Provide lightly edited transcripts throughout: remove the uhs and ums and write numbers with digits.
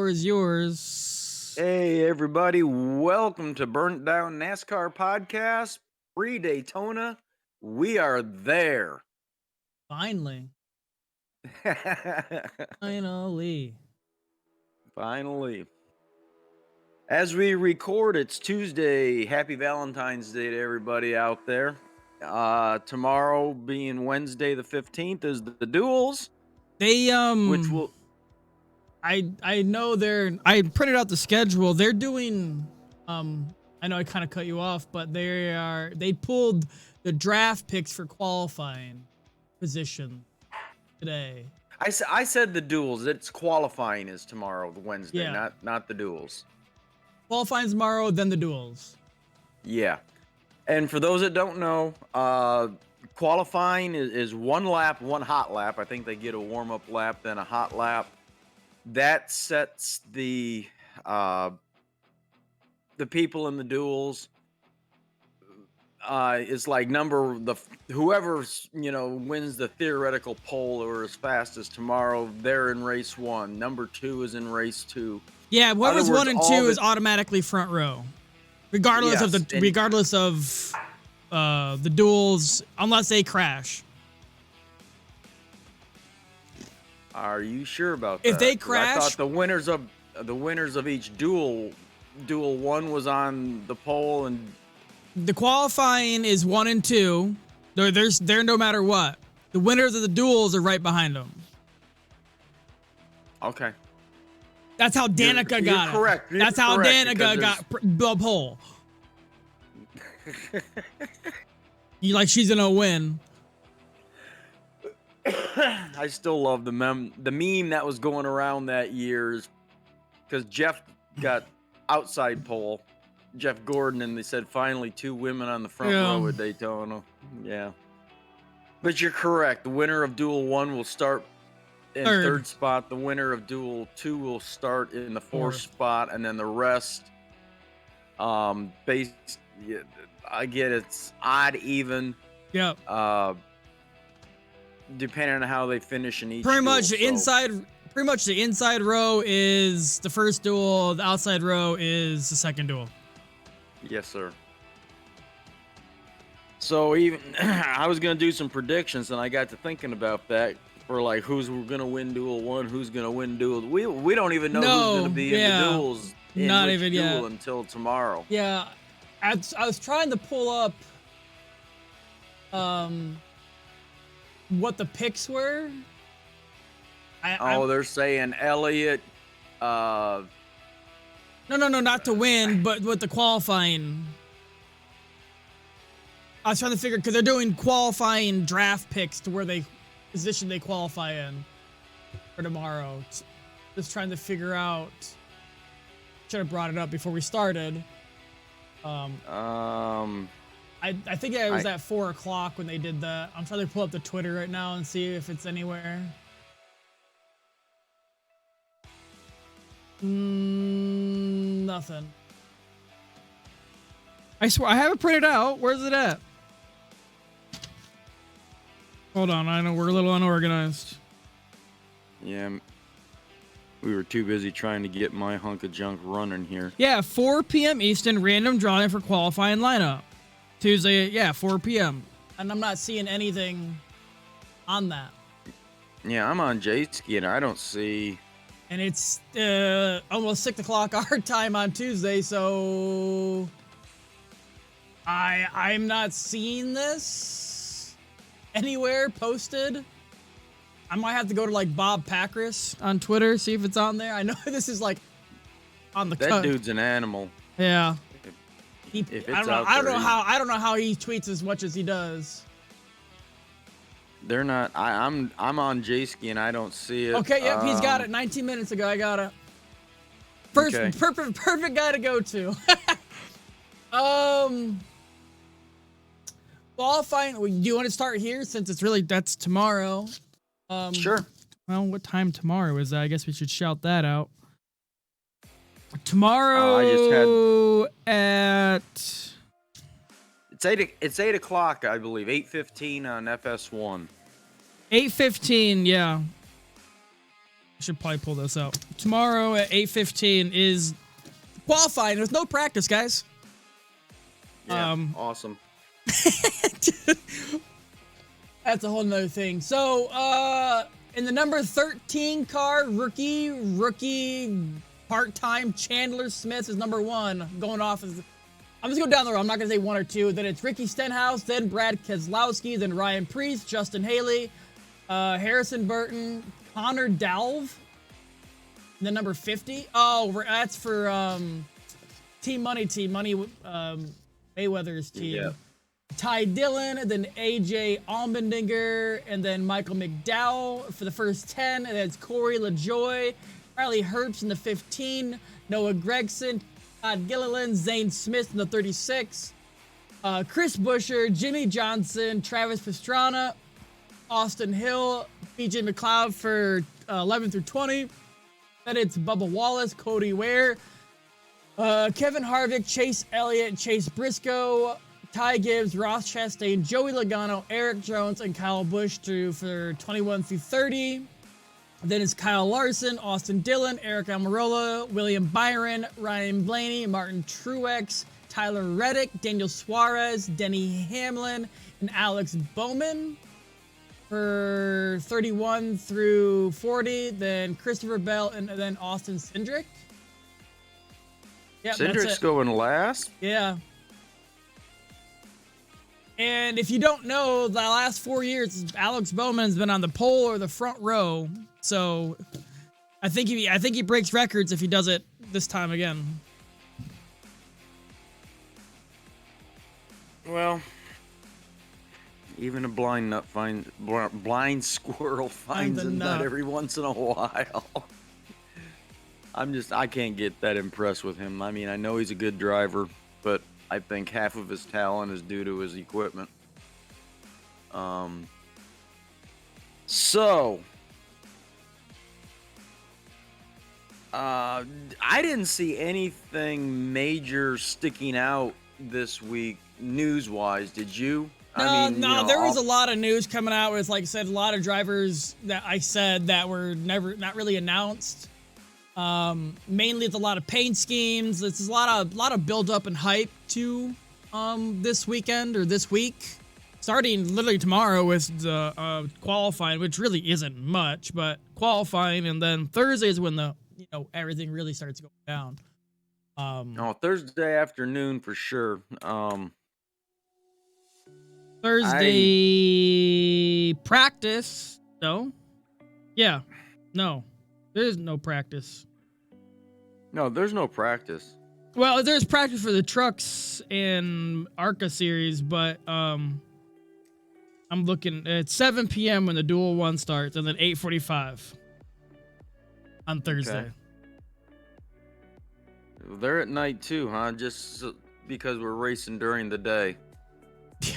floor is yours. Hey, everybody. Welcome to Burnt Down NASCAR Podcast. Pre-Daytona. We are there. Finally. Finally. Finally. As we record, it's Tuesday. Happy Valentine's Day to everybody out there. Tomorrow, being Wednesday the 15th, is the duels. They which will I know I printed out the schedule. They're doing I know I kind of cut you off, but they pulled the draft picks for qualifying position today. I said the duels. It's qualifying is tomorrow, the Wednesday, Yeah. not the duels. Qualifying tomorrow, then the duels. Yeah. And for those that don't know, qualifying is one lap, one hot lap. I think they get a warm-up lap, then a hot lap. That sets the people in the duels. It's like whoever wins the theoretical pole or as fast as tomorrow, they're in race 1. Number 2 is in race 2. Yeah, whoever's 1 and 2 is automatically front row, regardless of the duels, unless they crash. Are you sure about that? If they crash, I thought the winners of each duel 1 was on the pole, and the qualifying is 1 and 2. They're no matter what. The winners of the duels are right behind them. Okay. That's how Danica got it. Correct. That's how Danica got the pole. She's gonna win. I still love the meme that was going around that year, because Jeff got outside pole, Jeff Gordon, and they said finally 2 women on the front row at Daytona. Yeah. But you're correct. The winner of Duel 1 will start in third spot. The winner of Duel 2 will start in the fourth spot, and then the rest, I get it's odd, even. Yep. Depending on how they finish in each. Pretty much the inside row is the first duel. The outside row is the second duel. Yes, sir. So even I was gonna do some predictions, and I got to thinking about that for like who's gonna win Duel 1, who's gonna win Duel. We don't even know who's gonna be in the duels. Not even yet until tomorrow. Yeah, I was trying to pull up what the picks were. They're saying Elliott. No, not to win, but with the qualifying. I was trying to figure, because they're doing qualifying draft picks to where position they qualify in for tomorrow. Just trying to figure out. Should have brought it up before we started. I think it was at 4 o'clock when they did that. I'm trying to pull up the Twitter right now and see if it's anywhere. Nothing. I swear I have it printed out. Where's it at? Hold on, I know we're a little unorganized. Yeah, we were too busy trying to get my hunk of junk running here. Yeah, 4 p.m. Eastern, random drawing for qualifying lineup. Tuesday, 4 p.m. And I'm not seeing anything on that. Yeah, I'm on J-Ski, and I don't see. And it's almost 6 o'clock our time on Tuesday, so I'm not seeing this anywhere posted. I might have to go to like Bob Pacris on Twitter, see if it's on there. I know this is like on the cut. That dude's an animal. Yeah. I don't know how he tweets as much as he does. They're not. I'm on J-Ski and I don't see it. Okay, yep, he's got it. 19 minutes ago, I got it. Perfect guy to go to. Qualifying. Do you want to start here since that's tomorrow? Sure. Well, what time tomorrow is that? I guess we should shout that out. Tomorrow at it's 8 o'clock, I believe. 8:15 on FS1. 8:15, yeah. I should probably pull this out. Tomorrow at 8:15 is qualifying. There's no practice, guys. Yeah, awesome. That's a whole nother thing. So, in the number 13 car, rookie part-time Chandler Smith is number 1. Going off as, I'm just going down the road. I'm not going to say 1 or 2. Then it's Ricky Stenhouse, then Brad Keselowski, then Ryan Preece, Justin Haley, Harrison Burton, Connor Dalve. And then number 50. Oh, that's for Team Money, Mayweather's team. Yeah. Ty Dillon, then AJ Allmendinger, and then Michael McDowell for the first 10. And then it's Corey LaJoy, Riley Herbst in the 15, Noah Gregson, Todd Gilliland, Zane Smith in the 36, Chris Buescher, Jimmy Johnson, Travis Pastrana, Austin Hill, BJ McLeod for 11 through 20. Then it's Bubba Wallace, Cody Ware, Kevin Harvick, Chase Elliott, Chase Briscoe, Ty Gibbs, Ross Chastain, Joey Logano, Eric Jones, and Kyle Busch for 21 through 30. Then it's Kyle Larson, Austin Dillon, Eric Almirola, William Byron, Ryan Blaney, Martin Truex, Tyler Reddick, Daniel Suarez, Denny Hamlin, and Alex Bowman for 31 through 40. Then Christopher Bell, and then Austin Cindric. Yep, Cindric's going last? Yeah. And if you don't know, the last 4 years, Alex Bowman's been on the pole or the front row. So I think he breaks records if he does it this time again. Well, even a blind squirrel finds a nut every once in a while. I can't get that impressed with him. I mean, I know he's a good driver, but I think half of his talent is due to his equipment. I didn't see anything major sticking out this week news-wise. Did you? No, there was a lot of news coming out with, like I said, a lot of drivers that I said that were not really announced. Mainly it's a lot of paint schemes. It's a lot of build up and hype to this weekend or this week, starting literally tomorrow with the qualifying, which really isn't much, but qualifying, and then Thursday is when everything really starts going down. Thursday afternoon for sure. Thursday practice. No. Yeah. No. There's no practice. No, there's no practice. Well, there's practice for the trucks and ARCA series, but I'm looking at 7 p.m. when the Dual 1 starts, and then 8:45 on Thursday. Okay. They're at night too, huh? Just because we're racing during the day. Yeah.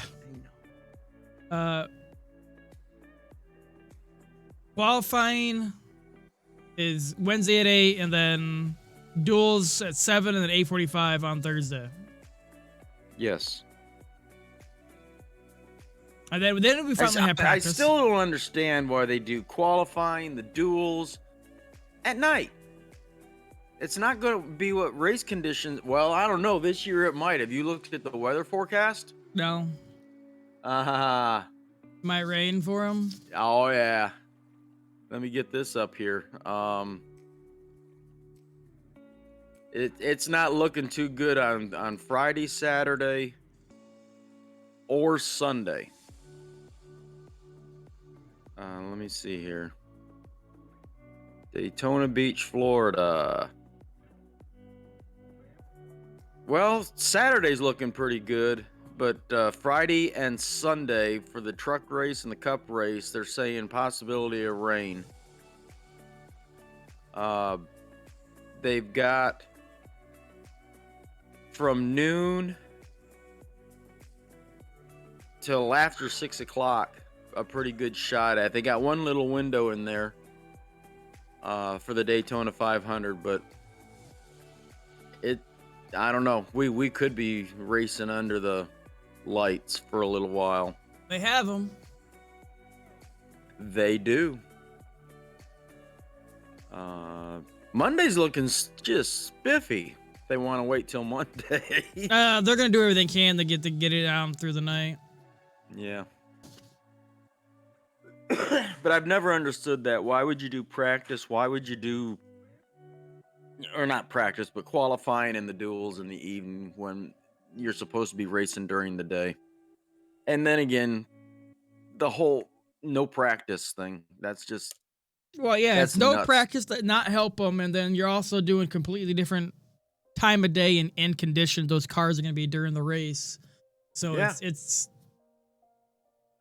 Qualifying is Wednesday at 8, and then duels at 7, and then 8:45 on Thursday. Yes. And then we finally have practice. I still don't understand why they do qualifying, the duels, at night. It's not going to be what race conditions. Well, I don't know. This year it might. Have you looked at the weather forecast? No. Might rain for them. Oh yeah. Let me get this up here. It's not looking too good on Friday, Saturday, or Sunday. Let me see here. Daytona Beach, Florida. Well, Saturday's looking pretty good, but Friday and Sunday for the truck race and the cup race, they're saying possibility of rain. They've got from noon till after 6 o'clock a pretty good shot at. They got one little window in there for the Daytona 500, but I don't know. We could be racing under the lights for a little while. They have them. They do. Monday's looking just spiffy. They want to wait till Monday. They're gonna do everything they can to get it out through the night. Yeah. But I've never understood that. Why would you do practice? Why would you do, or not practice, but qualifying in the duels in the evening when you're supposed to be racing during the day? And then again, the whole no practice thing. That's just, Well, yeah, that's it's no nuts. practice to not help them, and then you're also doing completely different time of day and conditions those cars are gonna be during the race. So Yeah. it's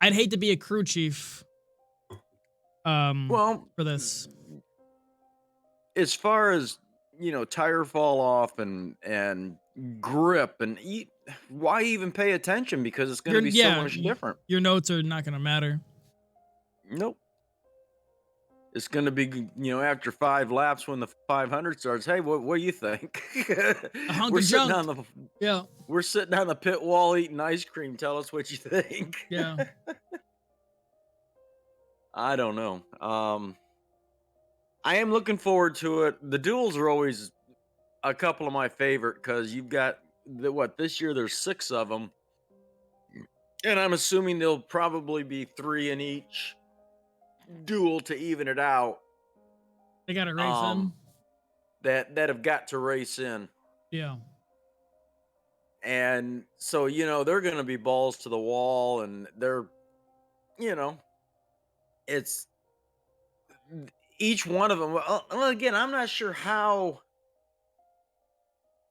I'd hate to be a crew chief. Well, for this. as far as, tire fall off and grip and why even pay attention? Because it's going to be so much different. Your notes are not gonna matter. Nope. It's going to be, after 5 laps when the 500 starts. Hey, what do you think? A hunk We're of sitting junk. on the Yeah. We're sitting on the pit wall eating ice cream. Tell us what you think. Yeah. I don't know. I am looking forward to it. The duels are always a couple of my favorite because you've got this year there's 6 of them, and I'm assuming there'll probably be 3 in each duel to even it out. They got to race in. That have got to race in. Yeah. And so, they're going to be balls to the wall, and they're, it's each one of them. Well, again, I'm not sure how.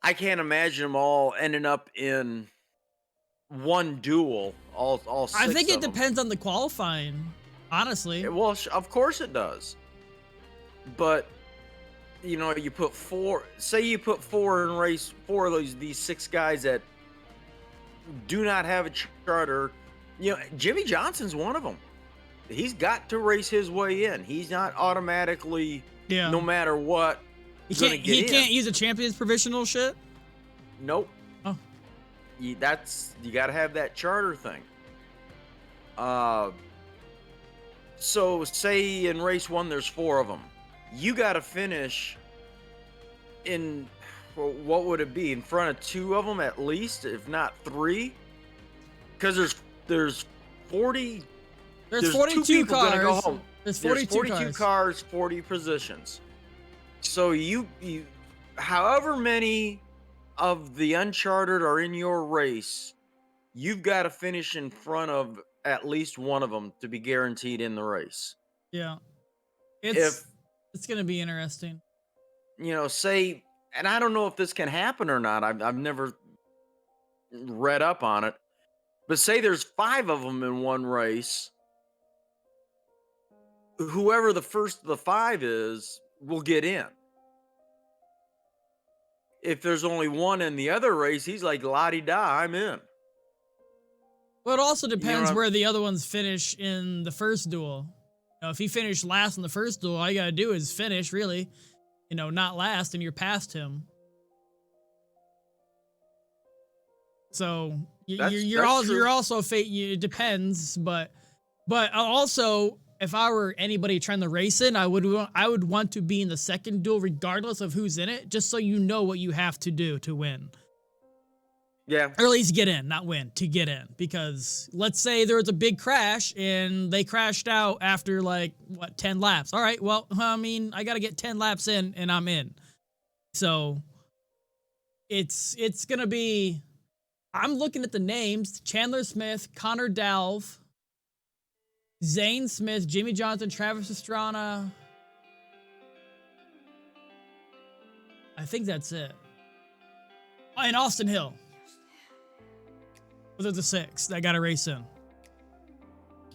I can't imagine them all ending up in one duel. All 6 I think it of them. depends on the qualifying, honestly. Well, of course it does. But you put 4. Say you put 4 in race 4 of these 6 guys that do not have a charter. Jimmy Johnson's one of them. He's got to race his way in. He's not automatically, no matter what. He can't use a champion's provisional shit? Nope. Oh. You got to have that charter thing. So say in race 1 there's 4 of them. You got to finish in, what would it be, in front of 2 of them at least, if not 3? Because there's 40. There's 42 cars. Go home. There's 42 cars, 40 positions. So you however many of the uncharted are in your race, you've got to finish in front of at least one of them to be guaranteed in the race. Yeah. It's going to be interesting. Say, and I don't know if this can happen or not. I've never read up on it. But say there's 5 of them in one race. Whoever the first of the 5 is will get in. If there's only 1 in the other race, he's like, la-di-da, I'm in. Well, it also depends where the other ones finish in the first duel. If he finished last in the first duel, all you got to do is finish, really. Not last, and you're past him. So you're also it depends, but also, if I were anybody trying to race in, I would want to be in the second duel regardless of who's in it, just so you know what you have to do to win. Yeah. Or at least get in, not win, to get in. Because let's say there was a big crash and they crashed out after 10 laps. All right, well, I got to get 10 laps in and I'm in. So it's going to be, I'm looking at the names: Chandler Smith, Connor Dalve, Zane Smith, Jimmy Johnson, Travis Pastrana. I think that's it. Oh, and Austin Hill. Those are the 6 that got to race in.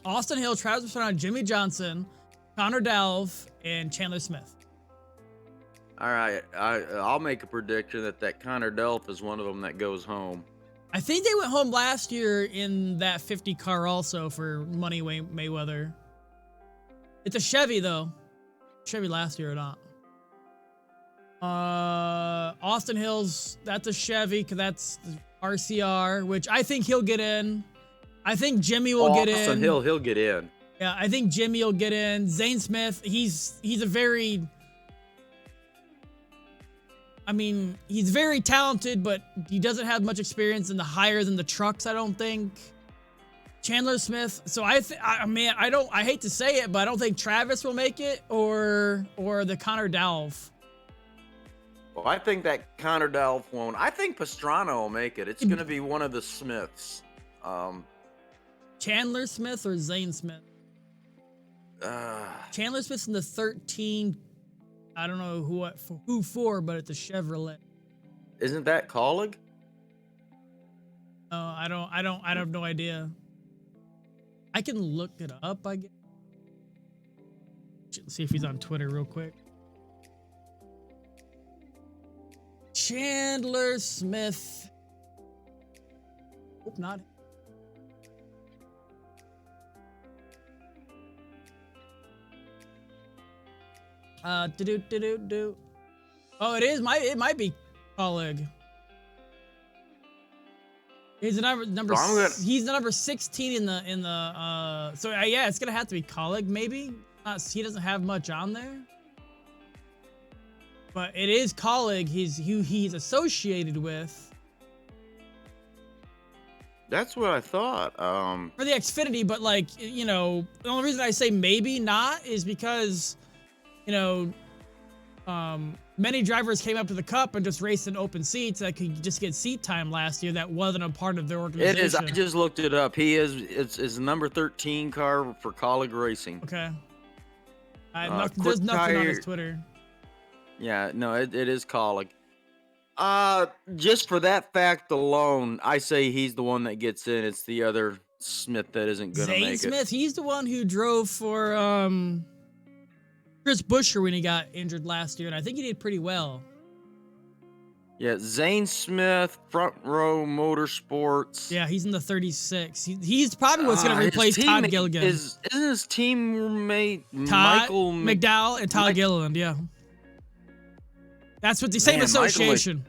Austin Hill, Travis Pastrana, Jimmy Johnson, Connor Dalve, and Chandler Smith. All right. I'll make a prediction that Connor Delph is one of them that goes home. I think they went home last year in that 50 car also for Money Mayweather. It's a Chevy, though. Chevy last year or not. Austin Hill's, that's a Chevy, because that's RCR, which I think he'll get in. I think Jimmy will get in. Austin Hill, he'll get in. Yeah, I think Jimmy will get in. Zane Smith, he's a very I mean, he's very talented, but he doesn't have much experience in the higher than the trucks, I don't think. Chandler Smith. So I hate to say it, but I don't think Travis will make it or the Connor Dalf. Well, I think that Connor Dalf won't. I think Pastrana will make it. It's going to be one of the Smiths. Chandler Smith or Zane Smith? Chandler Smith's in the 13. I don't know who for, but it's a Chevrolet. Isn't that Colleague? I have no idea. I can look it up, I guess. See if he's on Twitter real quick. Chandler Smith. Hope not. Oh, it is. It might be Colleague. He's the number. He's the number 16 in the. So yeah, it's gonna have to be Colleague. Maybe he doesn't have much on there, but it is Colleague. He's associated with. That's what I thought. For the Xfinity, but like the only reason I say maybe not is because, many drivers came up to the Cup and just raced in open seats that could just get seat time last year. That wasn't a part of their organization. It is. I just looked it up. It's the number 13 car for Colleague Racing. Okay. There's nothing on his Twitter. Yeah, no, it is Colleague. Just for that fact alone, I say he's the one that gets in. It's the other Smith that isn't going to make it. Zane Smith, he's the one who drove for Chris Buescher when he got injured last year, and I think he did pretty well. Yeah, Zane Smith, Front Row Motorsports. Yeah, he's in the 36. He's probably what's going to replace Todd Gilligan. Isn't his teammate Michael McDowell and Todd Gilliland? Yeah, that's what the same association.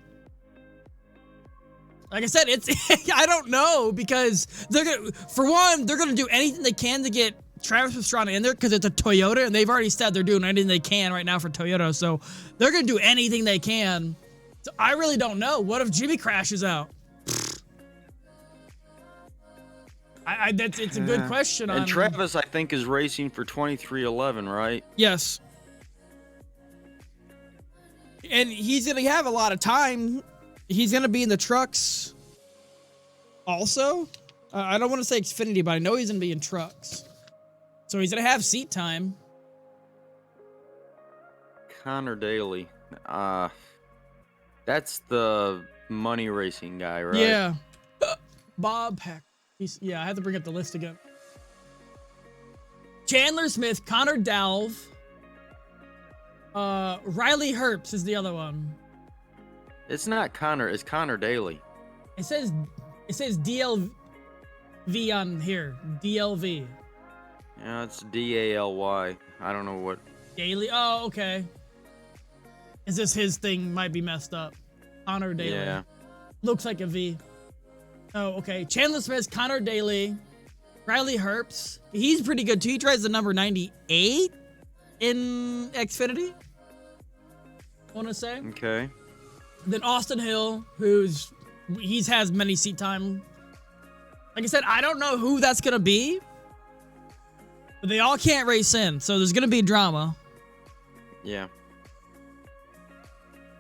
Like I said, it's I don't know because they're gonna do anything they can to get Travis Pastrana in there because it's a Toyota, and they've already said they're doing anything they can right now for Toyota. So they're gonna do anything they can. So I really don't know. What if Jimmy crashes out? It's a good question. And Travis, I think, is racing for 2311, right? Yes. And he's gonna have a lot of time. He's gonna be in the trucks. Also, I don't want to say Xfinity, but I know he's gonna be in trucks. So he's gonna have seat time. Connor Daly, that's the money racing guy, right? Yeah. Bob Heck. I had to bring up the list again. Chandler Smith, Connor Dalv, Riley Herbst is the other one. It's not Connor. It's Connor Daly. It says DLV on here. DLV. Yeah, it's DALY. I don't know what. Daly. Oh, okay. Is this his thing? Might be messed up. Connor Daly. Yeah. Looks like a V. Oh, okay. Chandler Smith, Connor Daly, Riley Herbst. He's pretty good too. He drives the number 98 in Xfinity, I want to say. Okay. Then Austin Hill, he has many seat time. Like I said, I don't know who that's gonna be, but they all can't race in, so there's gonna be drama. Yeah.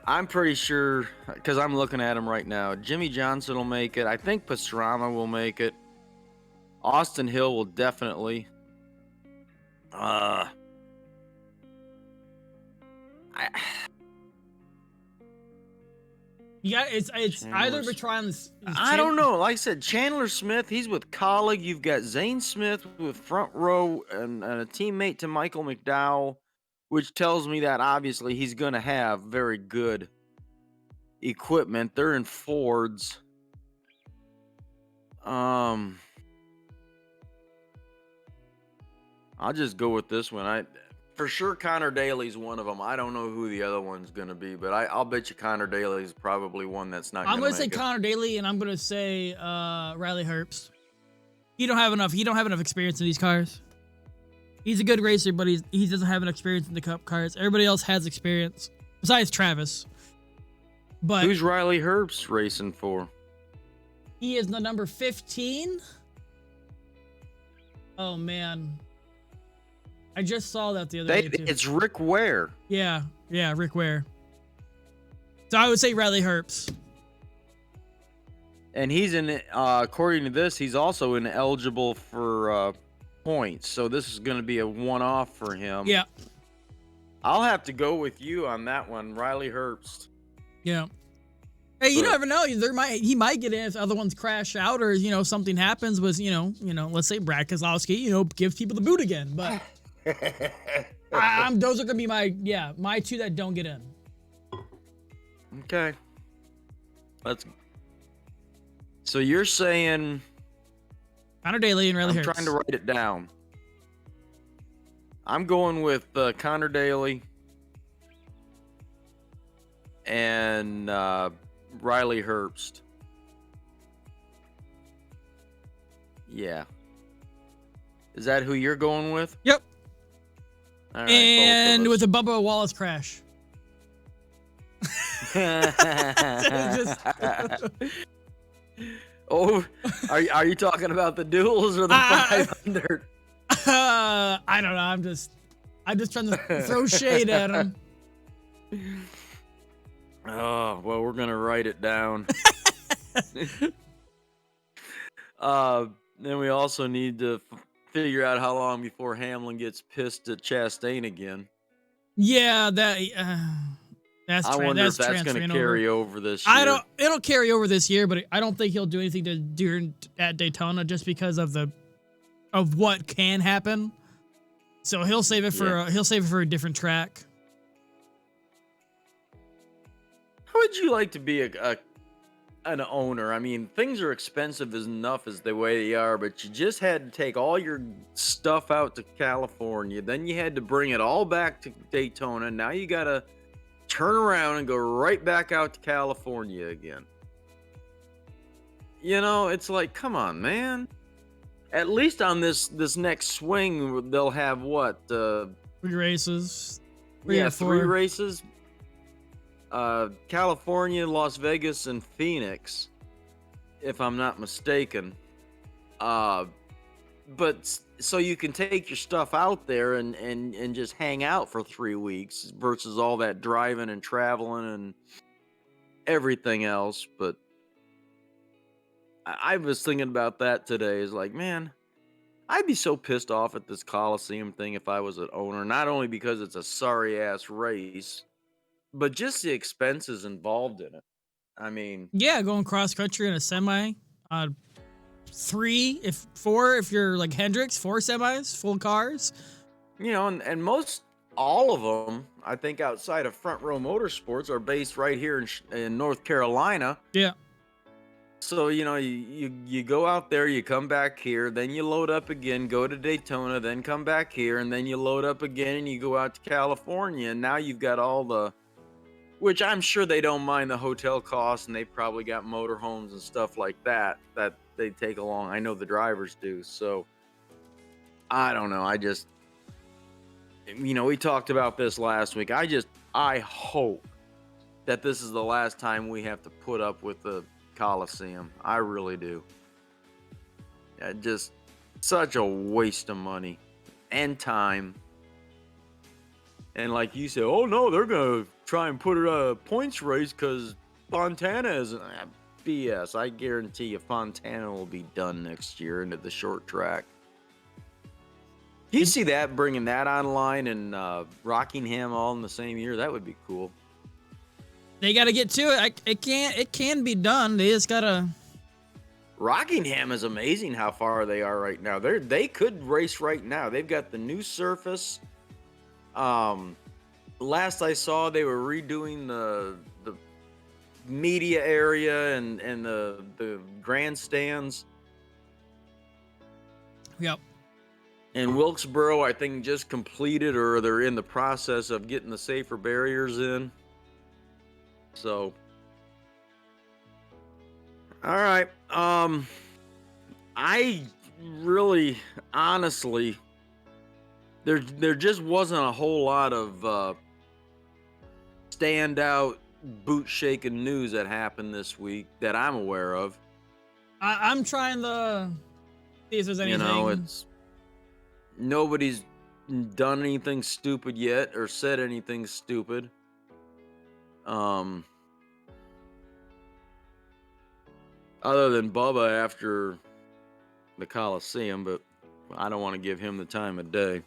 I'm pretty sure, because I'm looking at him right now. Jimmy Johnson will make it. I think Pastrana will make it. Austin Hill will definitely. Yeah, it's either between. I don't know. Like I said, Chandler Smith, he's with Colleague. You've got Zane Smith with Front Row and a teammate to Michael McDowell, which tells me that obviously he's going to have very good equipment. They're in Fords. I'll just go with this one. For sure, Connor Daly's one of them. I don't know who the other one's going to be, but I'll bet you Connor Daly's probably one that's not going to make it. I'm going to say Connor Daly, and I'm going to say Riley Herbst. He don't have enough experience in these cars. He's a good racer, but he doesn't have an experience in the Cup cars. Everybody else has experience, besides Travis. But who's Riley Herbst racing for? he is the number 15. Oh man, I just saw that the other day too. It's Rick Ware. Yeah, Rick Ware. So I would say Riley Herbst. And he's in, according to this, he's also ineligible for points. So this is going to be a one-off for him. Yeah. I'll have to go with you on that one, Riley Herbst. Yeah. Hey, you never know. He might get in if the other ones crash out, or something happens with let's say Brad Keselowski gives people the boot again. But those are gonna be my two that don't get in. Okay. So you're saying Connor Daly and Riley Herbst. I'm trying to write it down. I'm going with Connor Daly and Riley Herbst. Yeah. Is that who you're going with? Yep. All right, and with a Bubba Wallace crash. Oh, are you talking about the duels or the 500? I don't know. I'm just trying to throw shade at him. Oh, well, we're going to write it down. Then we also need to figure out how long before Hamlin gets pissed at Chastain again. Yeah, I wonder if that's going to carry over this year. It'll carry over this year, but I don't think he'll do anything to do at Daytona just because of what can happen. So he'll save it for a different track. How would you like to be an owner? I mean, things are expensive enough as the way they are, but you just had to take all your stuff out to California. Then you had to bring it all back to Daytona. Now you got to turn around and go right back out to California again. It's like, come on, man. At least on this next swing, they'll have what? 3 races. 3 races. California, Las Vegas, and Phoenix, if I'm not mistaken. But so you can take your stuff out there and just hang out for 3 weeks versus all that driving and traveling and everything else. But I was thinking about that today. Is like, man, I'd be so pissed off at this Coliseum thing if I was an owner, not only because it's a sorry ass race, but just the expenses involved in it. I mean, yeah, going cross country in a semi, 4 if you're like Hendricks, 4 semis, full cars. And most all of them, I think, outside of Front Row Motorsports, are based right here in North Carolina. Yeah. So you go out there, you come back here, then you load up again, go to Daytona, then come back here, and then you load up again and you go out to California. And now you've got all the, which I'm sure they don't mind the hotel costs, and they probably got motorhomes and stuff like that they take along. I know the drivers do. So I don't know. We talked about this last week. I hope that this is the last time we have to put up with the Coliseum. I really do. Just such a waste of money and time. And like you said, oh no, they're gonna try and put it a points race because Fontana is BS. I guarantee you Fontana will be done next year into the short track. You see that, bringing that online and Rockingham all in the same year? That would be cool. They got to get to it. It can be done. They just gotta. Rockingham is amazing how far they are right now. They could race right now. They've got the new surface. Last I saw, they were redoing the media area and the grandstands. Yep. And Wilkesboro, I think, just completed, or they're in the process of getting the safer barriers in. So, all right. I really, honestly, there just wasn't a whole lot of standout boot shaking news that happened this week that I'm aware of. I'm trying to see if there's anything. You know, it's nobody's done anything stupid yet or said anything stupid. Other than Bubba after the Coliseum, but I don't want to give him the time of day.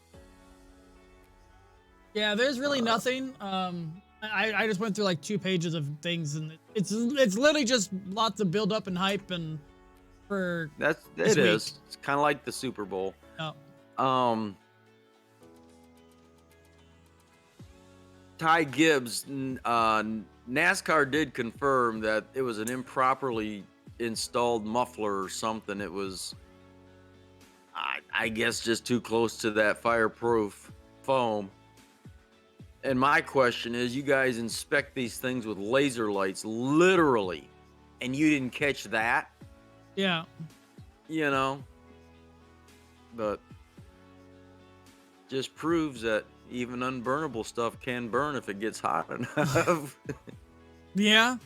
Yeah, there's really nothing. I just went through like 2 pages of things, and it's literally just lots of build up and hype, and for it week. is. It's kind of like the Super Bowl. Oh. Ty Gibbs, NASCAR did confirm that it was an improperly installed muffler or something. It was, I guess, just too close to that fireproof foam. And my question is, you guys inspect these things with laser lights, literally, and you didn't catch that? Yeah. You know? But just proves that even unburnable stuff can burn if it gets hot enough. Yeah.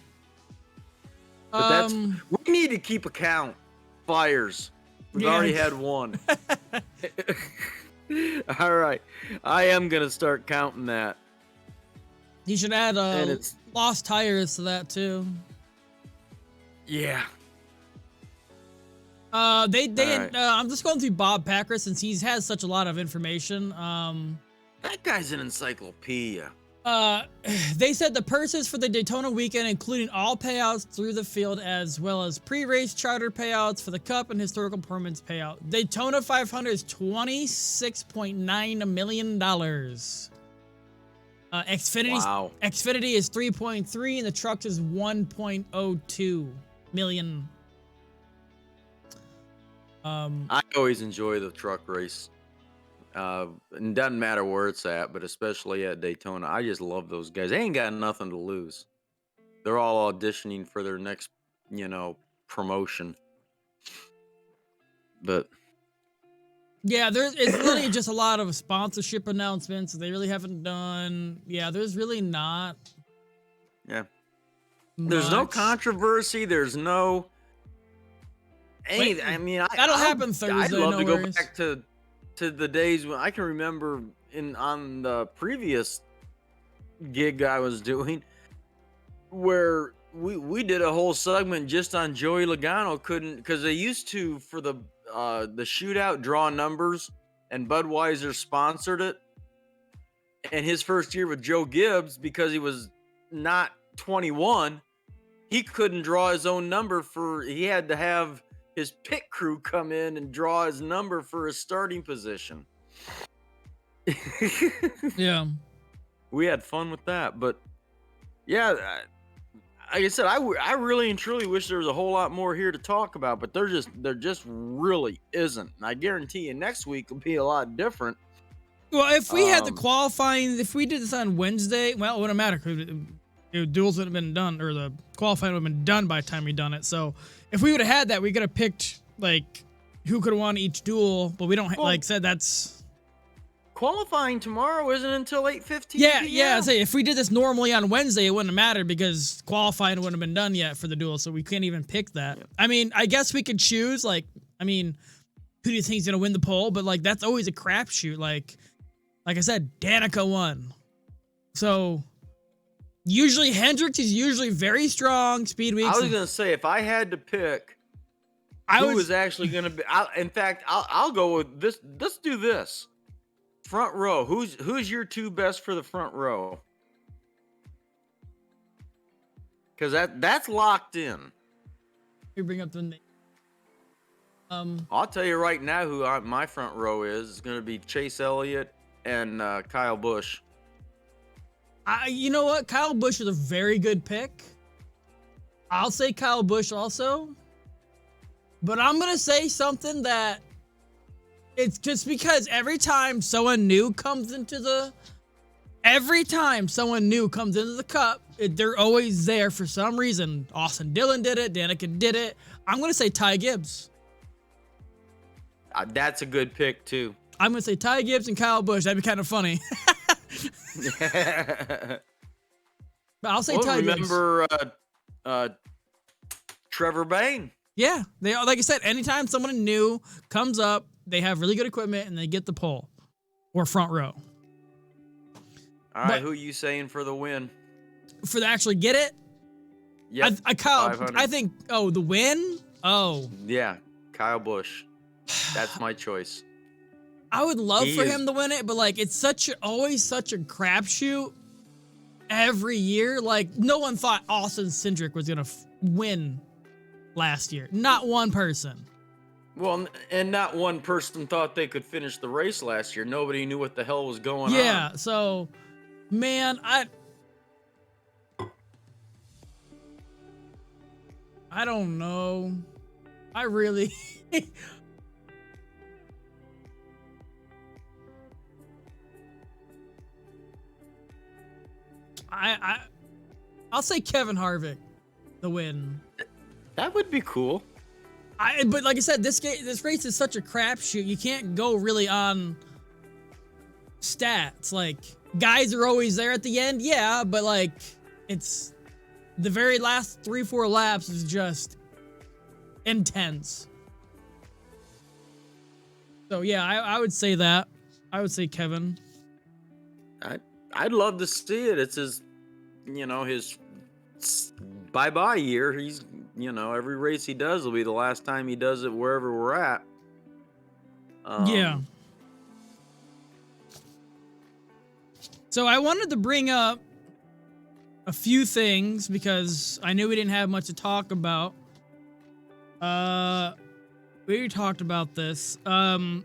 But we need to keep account. Fires. We've already had one. All right. I am going to start counting that. You should add lost tires to that too. Yeah. Right. I'm just going through Bob Packer since he has such a lot of information. That guy's an encyclopedia. They said the purses for the Daytona weekend, including all payouts through the field, as well as pre-race charter payouts for the Cup and historical performance payout. Daytona 500 is $26.9 million. Xfinity is 3.3, and the trucks is 1.02 million. I always enjoy the truck race. It doesn't matter where it's at, but especially at Daytona. I just love those guys. They ain't got nothing to lose. They're all auditioning for their next, promotion. But yeah, it's really just a lot of sponsorship announcements they really haven't done. Yeah, there's really not. Yeah. There's no controversy. There's no anything. I mean, that'll happen Thursday. I'd love to go back to the days when I can remember on the previous gig I was doing, where we did a whole segment just on Joey Logano. Because they used to, for the shootout, draw numbers, and Budweiser sponsored it. And his first year with Joe Gibbs, because he was not 21, he couldn't draw his own number he had to have his pit crew come in and draw his number for his starting position. Yeah. We had fun with that. But yeah, like I said, I really and truly wish there was a whole lot more here to talk about, but there just really isn't. And I guarantee you next week will be a lot different. Well, if we had the qualifying, if we did this on Wednesday, well, it wouldn't matter. Duels would have been done, or the qualifying would have been done by the time we done it. So if we would have had that, we could have picked like who could have won each duel, but we don't. Like said, that's qualifying tomorrow isn't until 8:15. Yeah. I say if we did this normally on Wednesday, it wouldn't have mattered because qualifying wouldn't have been done yet for the duel, so we can't even pick that. Yeah. I mean, I guess we could choose. Like, I mean, who do you think is gonna win the poll? But like, that's always a crapshoot. Like I said, Danica won, so. Usually Hendricks is usually very strong. Speed weeks. I was gonna say if I had to pick who was actually gonna be. In fact, I'll go with this. Let's do this. Front row. Who's your two best for the front row? Because that's locked in. You bring up the name. I'll tell you right now who my front row is. It's gonna be Chase Elliott and Kyle Busch. You know what? Kyle Busch is a very good pick. I'll say Kyle Busch also. But I'm going to say something that it's just because every time someone new comes into the Cup, they're always there for some reason. Austin Dillon did it. Danica did it. I'm going to say Ty Gibbs. That's a good pick, too. I'm going to say Ty Gibbs and Kyle Busch. That'd be kind of funny. But I'll say Well, Ty Gibbs. remember Trevor Bayne? Yeah, they like I said, anytime someone new comes up, they have really good equipment and they get the pole or front row. All right, who are you saying for the win? For the actually get it? Yeah, Kyle, I think. Oh, the win. Oh, yeah, Kyle Busch. That's my choice. I would love for him to win it, but like it's always such a crapshoot every year. Like no one thought Austin Cindric was gonna win last year. Not one person. Well, and not one person thought they could finish the race last year. Nobody knew what the hell was going on. Yeah, so man, I don't know. I really I'll say Kevin Harvick the win. That would be cool. But like I said, this race is such a crapshoot. You can't go really on stats. Like guys are always there at the end, yeah, but like it's the very last 3-4 laps is just intense. So yeah, I would say that. I would say Kevin. I'd love to see it. It's his, his bye-bye year. He's, every race he does will be the last time he does it wherever we're at. Yeah. So I wanted to bring up a few things because I knew we didn't have much to talk about. We already talked about this. There's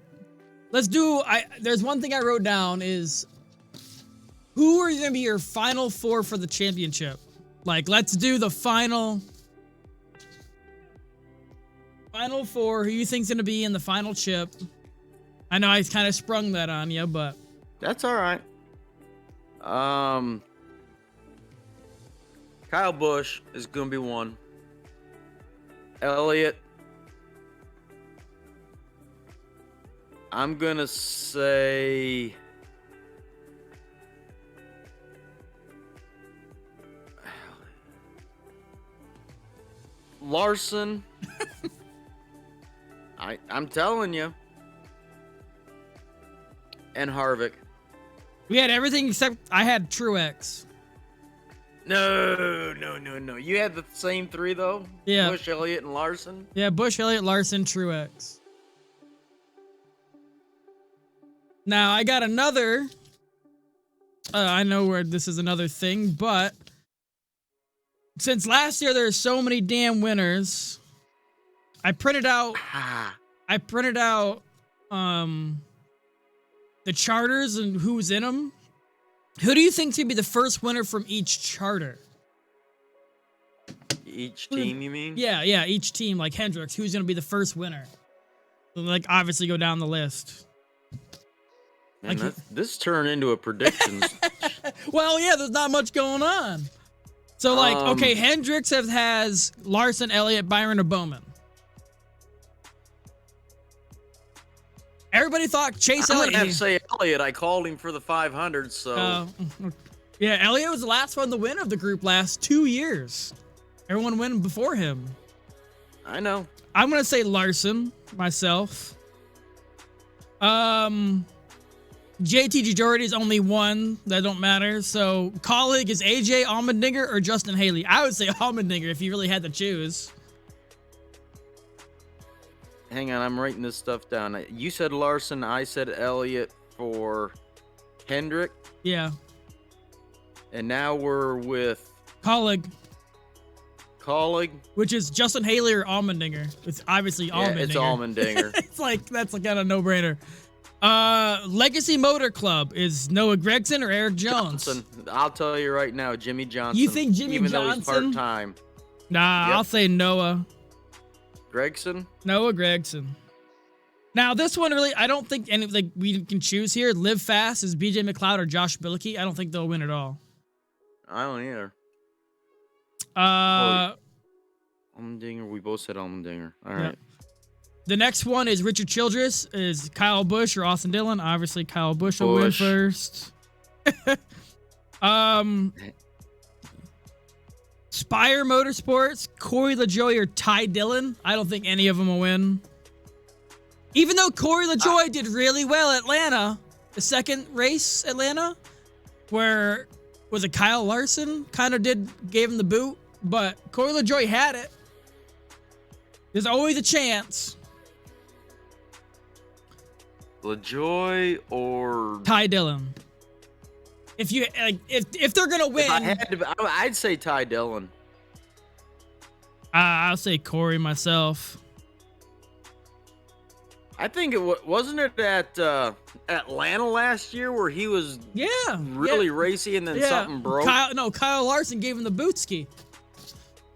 one thing I wrote down is who are going to be your final four for the championship? Like, let's do the final four. Who you think's going to be in the final chip? I know I kind of sprung that on you, but that's all right. Kyle Busch is going to be one. Elliott, I'm going to say Larson. I'm telling you. And Harvick. We had everything except I had Truex. No. You had the same three, though? Yeah. Busch, Elliott, and Larson? Yeah, Busch, Elliott, Larson, Truex. Now, I got another... I know where this is another thing, but... Since last year there's so many damn winners, I printed out... the charters and who's in them. Who do you think's gonna be the first winner from each charter? Each team, you mean? Yeah, each team, like Hendricks, who's gonna be the first winner? So, like, obviously go down the list. Man, like, this turned into a predictions. Well, yeah, there's not much going on. So, like, okay, Hendricks has Larson, Elliott, Byron, or Bowman. Everybody thought Chase Elliott. I'm gonna have to say Elliott. I called him for the 500, so. Yeah, Elliott was the last one to win of the group last 2 years. Everyone went before him. I know. I'm gonna say Larson myself. JT Jordy's only one. That don't matter. So, colleague is AJ Allmendinger or Justin Haley. I would say Allmendinger if you really had to choose. Hang on, I'm writing this stuff down. You said Larson, I said Elliott for Hendrick. Yeah. And now we're with colleague, which is Justin Haley or Allmendinger. It's obviously Allmendinger. It's Allmendinger. It's like that's like kind of no-brainer. Legacy Motor Club is Noah Gragson or Eric Jones? Johnson. I'll tell you right now, Jimmy Johnson. You think Jimmy even Johnson? Even though he's part-time. Nah, I'll say Noah. Gregson? Noah Gragson. Now, this one really, I don't think any, like, we can choose here. Live Fast is BJ McLeod or Josh Bilicki. I don't think they'll win at all. I don't either. Allmendinger. We both said Allmendinger. All right. Yep. The next one is Richard Childress. Is Kyle Busch or Austin Dillon? Obviously, Kyle Busch will win first. Spire Motorsports, Corey LaJoie or Ty Dillon. I don't think any of them will win. Even though Corey LaJoie did really well at Atlanta, the second race, Atlanta, where was it Kyle Larson kind of gave him the boot, but Corey LaJoie had it. There's always a chance. LaJoie or Ty Dillon. If you if they're gonna win, if I had to, I'd say Ty Dillon. I'll say Corey myself. I think wasn't it at Atlanta last year where he was really racy and then something broke. Kyle Larson gave him the boot ski.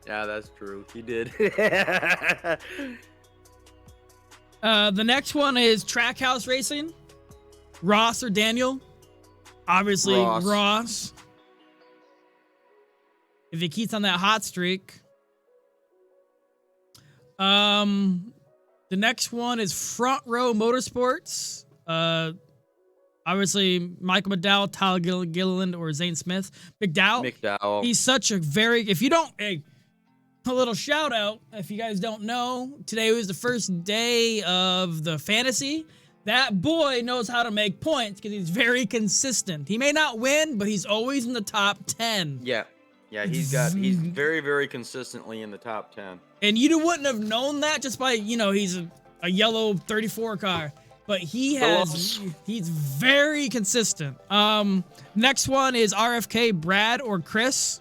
Yeah, that's true. He did. The next one is Trackhouse Racing. Ross or Daniel? Obviously, Ross. If he keeps on that hot streak. The next one is Front Row Motorsports. Obviously, Michael McDowell, Tyler Gilliland, or Zane Smith. McDowell. He's such a very... If you don't... Hey, a little shout out, if you guys don't know, today was the first day of the fantasy. That boy knows how to make points because he's very consistent. He may not win, but he's always in the top 10. Yeah, he's very, very consistently in the top 10. And you wouldn't have known that just by, he's a yellow 34 car. But he's very consistent. Next one is RFK, Brad or Chris.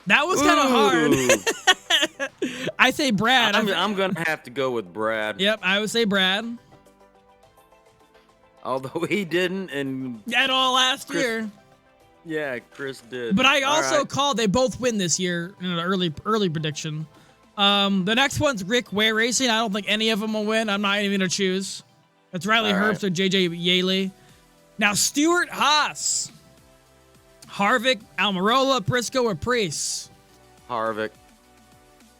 That was kind of hard. I say Brad. I'm going to have to go with Brad. Yep, I would say Brad. Although he didn't at all last year. Yeah, Chris did. But I also called they both win this year in an early prediction. The next one's Rick Ware Racing. I don't think any of them will win. I'm not even going to choose. That's Riley Herbst or JJ Yaley. Now, Stuart Haas. Harvick, Almirola, Briscoe, or Priest? Harvick.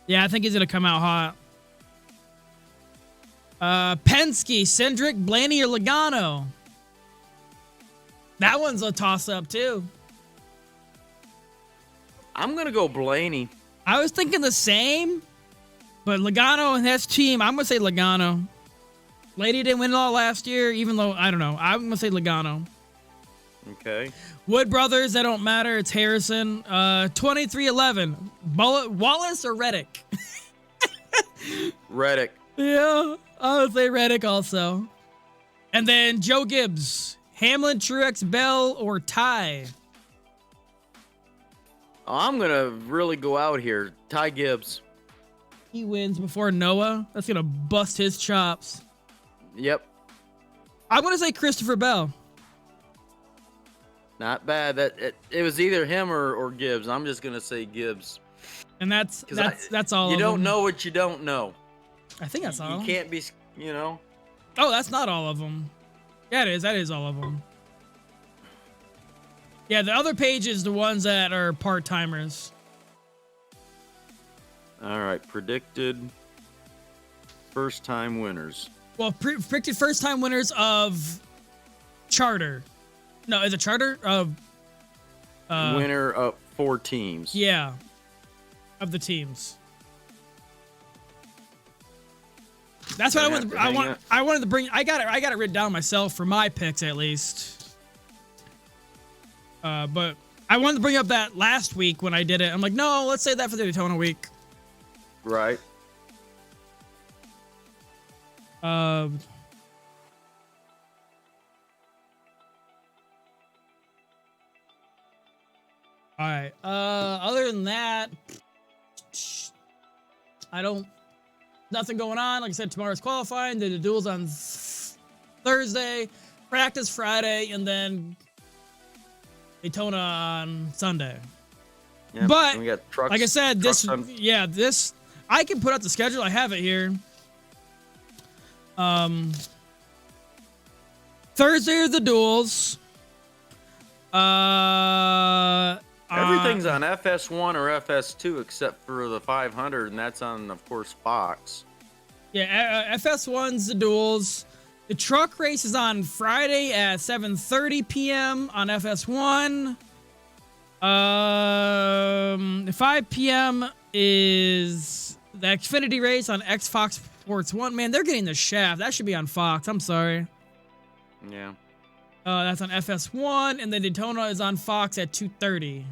Yeah, I think he's going to come out hot. Penske, Cindric, Blaney, or Logano? That one's a toss-up, too. I'm going to go Blaney. I was thinking the same, but Logano and his team, I'm going to say Logano. Lady didn't win it all last year, even though, I don't know. I'm going to say Logano. Okay. Wood Brothers, that don't matter. It's Harrison. 2311. Wallace or Reddick? Reddick. Yeah, I would say Reddick also. And then Joe Gibbs. Hamlin, Truex, Bell, or Ty? I'm going to really go out here. Ty Gibbs. He wins before Noah. That's going to bust his chops. Yep. I'm going to say Christopher Bell. Not bad. It was either him or Gibbs. I'm just gonna say Gibbs. And that's all. You don't know what you don't know. I think that's all. You can't be, Oh, that's not all of them. Yeah, it is. That is all of them. Yeah, the other page is the ones that are part-timers. All right, predicted first-time winners. Well, predicted first-time winners of Charter. No, is it Charter? Winner of 4 teams. Yeah, of the teams. That's what I wanted to bring. I got it written down myself for my picks at least. But I wanted to bring up that last week when I did it. I'm like, no, let's save that for the Daytona week. Right. All right. Other than that, nothing going on. Like I said, tomorrow's qualifying. The duels on Thursday, practice Friday, and then Daytona on Sunday. Yeah, but we got trucks, like I said, this I can put out the schedule. I have it here. Thursday are the duels. Everything's on FS1 or FS2 except for the 500, and that's on, of course, Fox. Yeah, FS1's the duels. The truck race is on Friday at 7:30 p.m. on FS1. 5 p.m. is the Xfinity race on Fox Sports 1. Man, they're getting the shaft. That should be on Fox. I'm sorry. Yeah. That's on FS1, and then Daytona is on Fox at 2:30.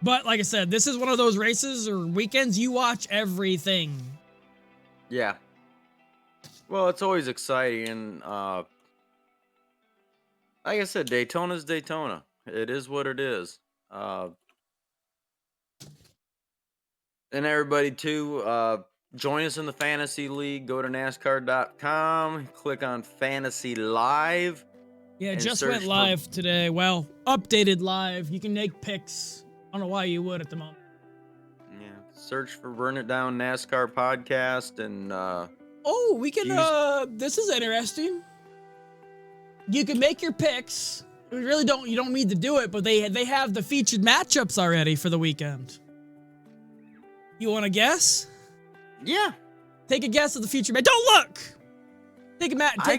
But like I said, this is one of those races or weekends you watch everything. Yeah. Well, it's always exciting, and like I said, Daytona's Daytona. It is what it is. And everybody too, join us in the Fantasy League. Go to NASCAR.com, click on Fantasy Live. Yeah, it just went live today. Well, updated live. You can make picks. I don't know why you would at the moment. Yeah, search for Burn It Down NASCAR podcast, and oh, we can. This is interesting. You can make your picks. We really don't. You don't need to do it, but they have the featured matchups already for the weekend. You want to guess? Yeah. Take a guess at the featured match. Don't look. Take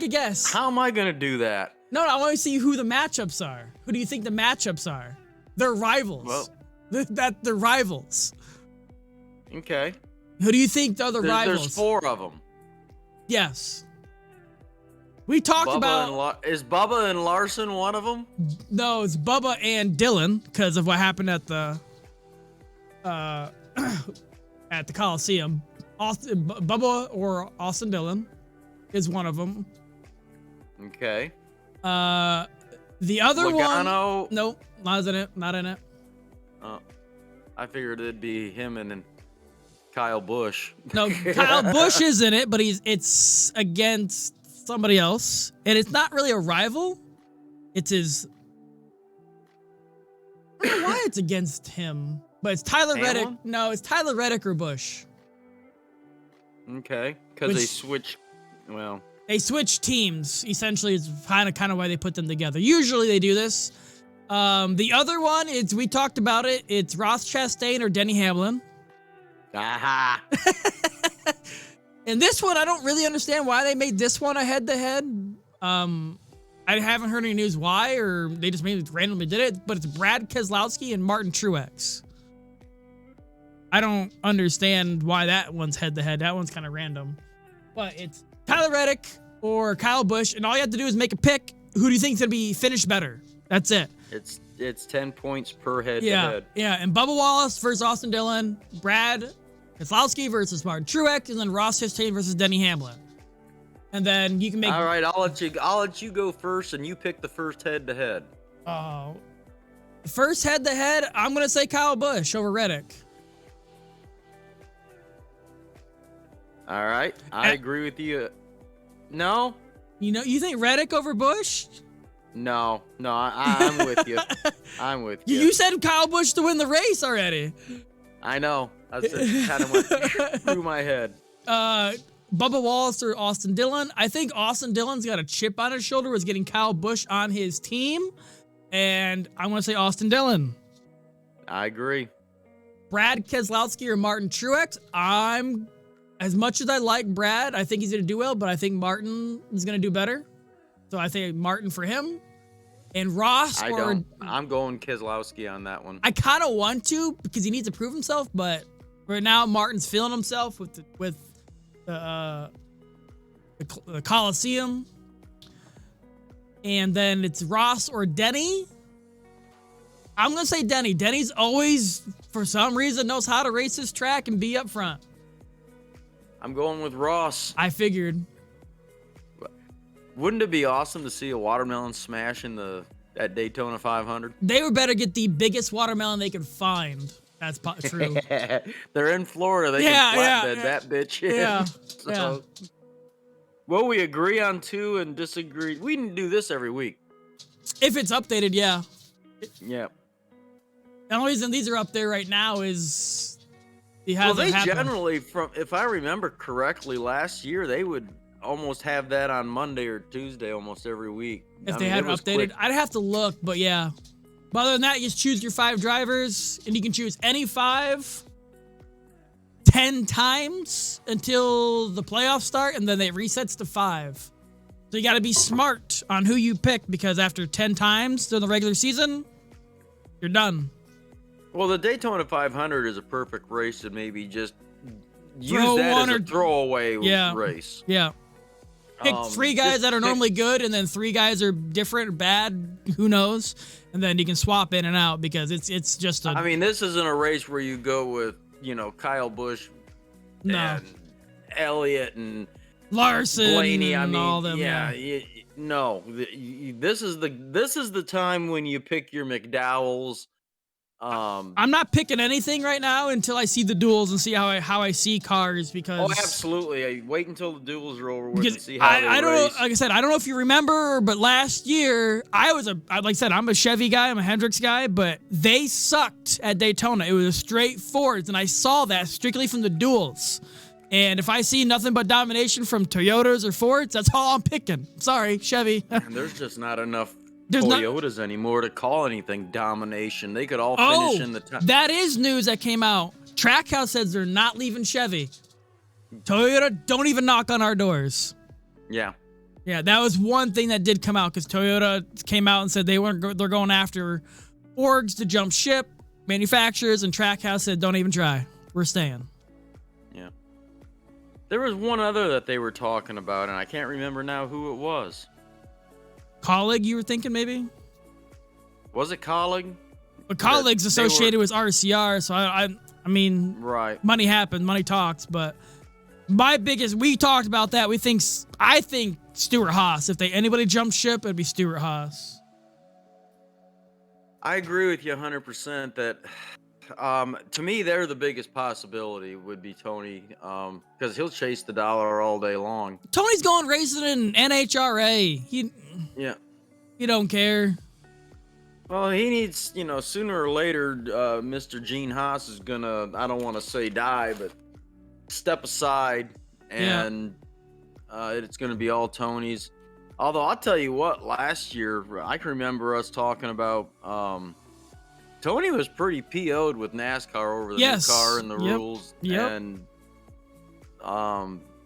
a guess. How am I gonna do that? No, I want to see who the matchups are. Who do you think the matchups are? They're rivals. Well, they're rivals. Okay. Who do you think are the rivals? There's 4 of them. Yes. We talked about... Is Bubba and Larson one of them? No, it's Bubba and Dylan because of what happened at the Coliseum. Bubba or Austin Dillon is one of them. Okay. The other Logano. one... Nope, not in it. Not in it. I figured it'd be him and Kyle Busch. No, Kyle Busch is in it, but it's against somebody else. And it's not really a rival. It's his... I don't know why it's against him. But it's Tyler Reddick. No, it's Tyler Reddick or Busch. Okay. Because they switch... Well... They switch teams, essentially. It's kind of why they put them together. Usually they do this. The other one, we talked about it. It's Ross Chastain or Denny Hamlin. Aha! And this one, I don't really understand why they made this one a head-to-head. I haven't heard any news why, or they just maybe randomly did it, but it's Brad Keselowski and Martin Truex. I don't understand why that one's head-to-head. That one's kind of random. But it's Tyler Reddick or Kyle Busch, and all you have to do is make a pick. Who do you think is going to be finished better? That's it. It's 10 points per head-to-head. Yeah, and Bubba Wallace versus Austin Dillon, Brad Keselowski versus Martin Truex, and then Ross Chastain versus Denny Hamlin. And then you can make... All right, I'll let you go first, and you pick the first head-to-head. Oh. First head-to-head, I'm going to say Kyle Busch over Reddick. All right, I agree with you. No? You think Reddick over Busch? No, I'm with you. I'm with you. You said Kyle Busch to win the race already. I know. That's kind of went through my head. Bubba Wallace or Austin Dillon. I think Austin Dillon's got a chip on his shoulder was getting Kyle Busch on his team. And I want to say Austin Dillon. I agree. Brad Keselowski or Martin Truex. As much as I like Brad, I think he's going to do well, but I think Martin is going to do better. So I think Martin for him. And Ross I'm going Keselowski on that one. I kind of want to because he needs to prove himself, but right now Martin's feeling himself with the Coliseum. And then it's Ross or Denny. I'm going to say Denny. Denny's always, for some reason, knows how to race this track and be up front. I'm going with Ross. I figured. Wouldn't it be awesome to see a watermelon smash at Daytona 500? They would better get the biggest watermelon they could find. That's true. They're in Florida. They can flatbed that bitch. Yeah. So, well, we agree on 2 and disagree. We can do this every week. If it's updated, yeah. Yeah. The only reason these are up there right now is... generally, if I remember correctly, last year they would almost have that on Monday or Tuesday almost every week. If they had it updated, quick. I'd have to look, but yeah. But other than that, you just choose your 5 drivers, and you can choose any 5 10 times until the playoffs start, and then it resets to 5. So you got to be smart on who you pick, because after 10 times during the regular season, You're done. Well, the Daytona 500 is a perfect race to maybe just Throw use that one as a or- throwaway Yeah. race. Yeah. Pick 3 guys Just that are pick- normally good, and then 3 guys are different or bad. Who knows? And then you can swap in and out because it's just a I mean, this isn't a race where you go with, Kyle Busch no and Elliott and Larson Blaney. I and mean, all them. yeah, Yeah. no. This is the time when you pick your McDowells. I'm not picking anything right now until I see the duels and see how I see cars because Oh, absolutely. Wait until the duels are over with because and see how they I don't know, race. like I said, I don't know if you remember, but last year like I said, I'm a Chevy guy, I'm a Hendricks guy, but they sucked at Daytona. It was a straight Fords, and I saw that strictly from the duels. And if I see nothing but domination from Toyotas or Fords, that's all I'm picking. Sorry, Chevy. And there's just not enough There's not- Toyotas anymore to call anything domination. They could all Oh, finish in the top. that is news that came out. Trackhouse says they're not leaving Chevy. Toyota, don't even knock on our doors. Yeah. Yeah, that was one thing that did come out because Toyota came out and said they're going after orgs to jump ship, manufacturers, and Trackhouse said don't even try. We're staying. Yeah. There was one other that they were talking about, and I can't remember now who it was. Colleague, you were thinking maybe? Was it Colleague? But colleagues associated with RCR, so I mean, Right. money happens, money talks, but we talked about that. I think Stuart Haas. If anybody jump ship, it'd be Stuart Haas. I agree with you 100% that to me they're the biggest possibility would be Tony because he'll chase the dollar all day long. Tony's going racing in NHRA. He don't care. Well, he needs, sooner or later, Mr. Gene Haas is gonna, I don't want to say die, but step aside, and it's gonna be all Tony's. Although I'll tell you what, last year I can remember us talking about Tony was pretty PO'd with NASCAR over the new car and the rules, and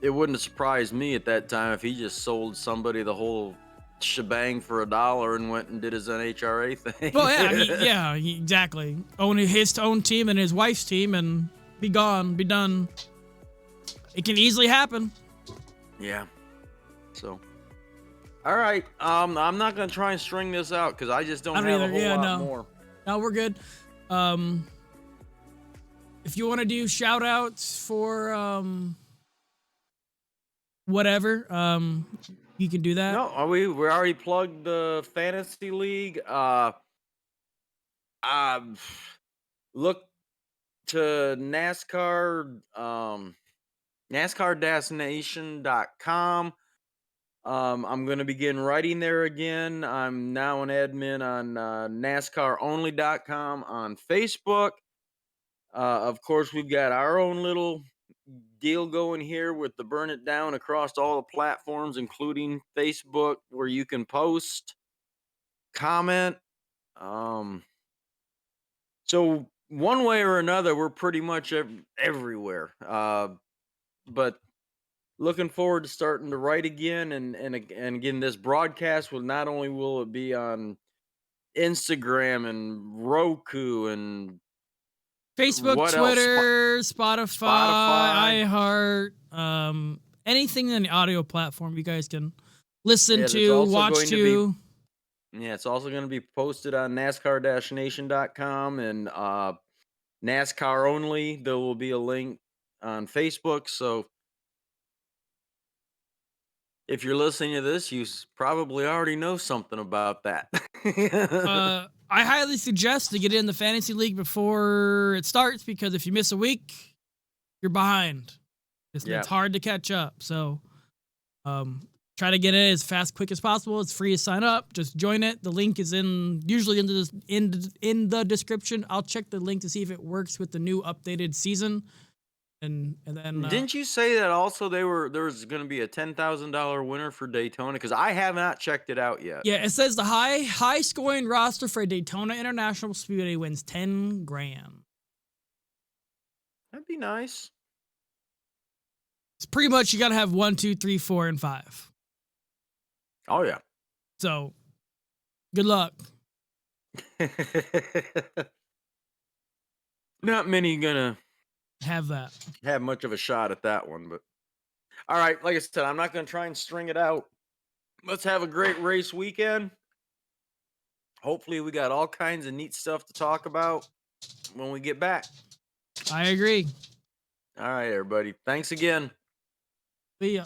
it wouldn't have surprised me at that time if he just sold somebody the whole shebang for $1 and went and did his NHRA thing. Well, yeah, exactly. Own his own team and his wife's team and be gone, be done. It can easily happen. Yeah. So, all right. I'm not gonna try and string this out because I just don't have a whole lot more. No, we're good. If you want to do shout outs for whatever, you can do that. No, we already plugged the fantasy league. Look to NASCAR, NASCAR-nation.com. I'm going to begin writing there again. I'm now an admin on NASCARonly.com on Facebook. Of course, we've got our own little deal going here with the Burn It Down across all the platforms, including Facebook, where you can post, comment. So one way or another, we're pretty much everywhere. But looking forward to starting to write again, and again, this broadcast will not only will it be on Instagram and Roku and Facebook, what Twitter, else? Spotify, iHeart, anything in the audio platform you guys can listen to, watch to. It's also going to be posted on NASCAR-nation.com and NASCAR Only. There will be a link on Facebook. So if you're listening to this, you probably already know something about that. I highly suggest to get in the fantasy league before it starts because if you miss a week, you're behind. It's hard to catch up. So try to get in as fast, quick as possible. It's free to sign up. Just join it. The link is usually in the description. I'll check the link to see if it works with the new updated season. And then didn't you say that also there was going to be a $10,000 winner for Daytona? Because I have not checked it out yet. Yeah, it says the high scoring roster for Daytona International Speedway wins $10,000. That'd be nice. It's pretty much you got to have 1, 2, 3, 4, and 5. Oh yeah. So good luck. Not many gonna Have that. have much of a shot at that one, but all right. Like I said, I'm not gonna try and string it out. Let's have a great race weekend. Hopefully, we got all kinds of neat stuff to talk about when we get back. I agree. All right, everybody. Thanks again. See ya.